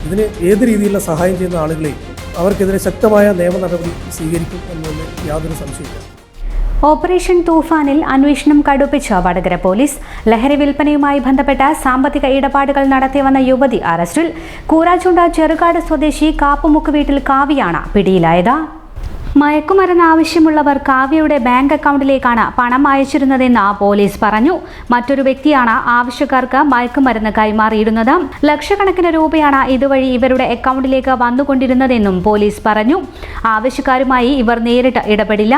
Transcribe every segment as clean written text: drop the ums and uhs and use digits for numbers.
ഇതിന് ഏത് രീതിയിലുള്ള സഹായം ചെയ്യുന്ന ആളുകളെയും അവർക്കെതിരെ ശക്തമായ നിയമ നടപടി സ്വീകരിക്കും എന്നതിൽ യാതൊരു സംശയമില്ല. ഓപ്പറേഷൻ തൂഫാനിൽ അന്വേഷണം കടുപ്പിച്ച വടകര പോലീസ്. ലഹരി വിൽപ്പനയുമായി ബന്ധപ്പെട്ട സാമ്പത്തിക ഇടപാടുകൾ നടത്തിവന്ന യുവതി അറസ്റ്റിൽ. കൂരാച്ചുണ്ട ചെറുകാട് സ്വദേശി കാപ്പുമുക്ക് വീട്ടിൽ കാവ്യയാണ് പിടിയിലായത്. മയക്കുമരുന്ന് ആവശ്യമുള്ളവർ കാവ്യയുടെ ബാങ്ക് അക്കൗണ്ടിലേക്കാണ് പണം അയച്ചിരുന്നതെന്ന് പോലീസ് പറഞ്ഞു. മറ്റൊരു വ്യക്തിയാണ് ആവശ്യക്കാർക്ക് മയക്കുമരുന്ന് കൈമാറിയിരുന്നത്. ലക്ഷക്കണക്കിന് രൂപയാണ് ഇതുവഴി ഇവരുടെ അക്കൗണ്ടിലേക്ക് വന്നുകൊണ്ടിരുന്നതെന്നും പോലീസ് പറഞ്ഞു. ആവശ്യക്കാരുമായി ഇവർ നേരിട്ട് ഇടപെടില്ല.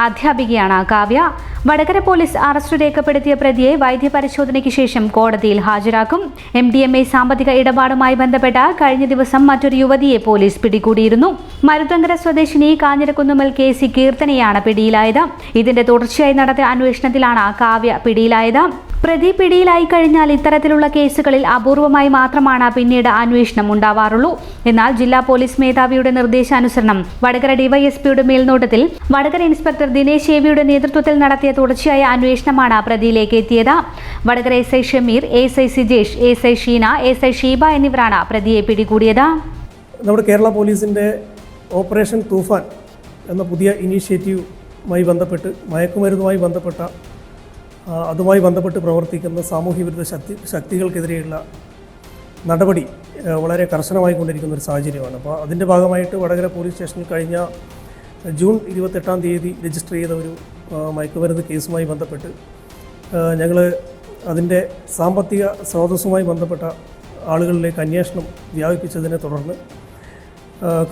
അധ്യാപികയാണ് കാവ്യ. വടകര പോലീസ് അറസ്റ്റ് രേഖപ്പെടുത്തിയ പ്രതിയെ വൈദ്യപരിശോധനയ്ക്ക് ശേഷം കോടതിയിൽ ഹാജരാക്കും. MDMA സാമ്പത്തിക ഇടപാടുമായി ബന്ധപ്പെട്ട കഴിഞ്ഞ ദിവസം മറ്റൊരു യുവതിയെ പോലീസ് പിടികൂടിയിരുന്നു. മരുതങ്കര സ്വദേശിനി കാഞ്ഞിരക്കുന്നുമ്മൽ KC കീർത്തനയാണ് പിടിയിലായത്. ഇതിന്റെ തുടർച്ചയായി നടത്തിയ അന്വേഷണത്തിലാണ് കാവ്യ പിടിയിലായത്. പ്രതി പിടിയിലായി കഴിഞ്ഞാൽ ഇത്തരത്തിലുള്ള കേസുകളിൽ അപൂർവമായി മാത്രമാണ് പിന്നീട് അന്വേഷണം ഉണ്ടാവാറുള്ളൂ. എന്നാൽ ജില്ലാ പോലീസ് മേധാവിയുടെ നിർദ്ദേശാനുസരണം വടകര DYSPയുടെ മേൽനോട്ടത്തിൽ വടകര ഇൻസ്പെക്ടർ ദിനേശ് ഏവിയുടെ നേതൃത്വത്തിൽ നടത്തിയ തുടർച്ചയായ അന്വേഷണമാണ് പ്രതിയിലേക്ക് എത്തിയത്. Vadakara SI Shameer, ASI Sijesh, ASI Sheena, ASI Sheeba എന്നിവരാണ് പ്രതിയെ പിടികൂടിയത്. നമ്മുടെ കേരള പോലീസിൻ്റെ ഓപ്പറേഷൻ തൂഫാൻ എന്ന പുതിയ ഇനീഷ്യേറ്റീവുമായി ബന്ധപ്പെട്ട് അതുമായി ബന്ധപ്പെട്ട് പ്രവർത്തിക്കുന്ന സാമൂഹ്യ വിരുദ്ധ ശക്തികൾക്കെതിരെയുള്ള നടപടി വളരെ കർശനമായി കൊണ്ടിരിക്കുന്ന ഒരു സാഹചര്യമാണ്. അപ്പോൾ അതിൻ്റെ ഭാഗമായിട്ട് വടകര പോലീസ് സ്റ്റേഷനിൽ കഴിഞ്ഞ ജൂൺ 28-ാം തീയതി രജിസ്റ്റർ ചെയ്ത ഒരു മയക്കുമരുന്ന് കേസുമായി ബന്ധപ്പെട്ട് ഞങ്ങൾ അതിൻ്റെ സാമ്പത്തിക സ്രോതസ്സുമായി ബന്ധപ്പെട്ട ആളുകളിലേക്ക് അന്വേഷണം വ്യാപിപ്പിച്ചതിനെ തുടർന്ന്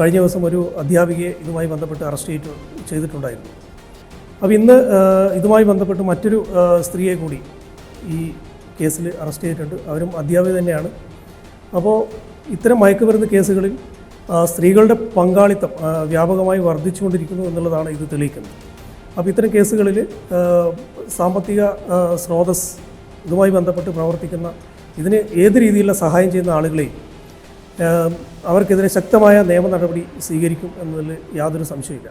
കഴിഞ്ഞ ദിവസം ഒരു അധ്യാപികയെ ഇതുമായി ബന്ധപ്പെട്ട് അറസ്റ്റ് ചെയ്തിട്ടുണ്ടായിരുന്നു. അപ്പോൾ ഇന്ന് ഇതുമായി ബന്ധപ്പെട്ട് മറ്റൊരു സ്ത്രീയെ കൂടി ഈ കേസിൽ അറസ്റ്റ് ചെയ്തിട്ടുണ്ട്. അവരും അധ്യാപിക തന്നെയാണ്. അപ്പോൾ ഇത്തരം മയക്കുമരുന്ന് കേസുകളിൽ സ്ത്രീകളുടെ പങ്കാളിത്തം വ്യാപകമായി വർദ്ധിച്ചുകൊണ്ടിരിക്കുന്നു എന്നുള്ളതാണ് ഇത് തെളിയിക്കുന്നത്. അപ്പോൾ ഇത്തരം കേസുകളിൽ സാമ്പത്തിക സ്രോതസ് ഇതുമായി ബന്ധപ്പെട്ട് പ്രവർത്തിക്കുന്ന ഇതിന് ഏത് രീതിയിലുള്ള സഹായം ചെയ്യുന്ന ആളുകളെയും അവർക്കെതിരെ ശക്തമായ നിയമ നടപടി സ്വീകരിക്കും എന്നതിൽ യാതൊരു സംശയമില്ല.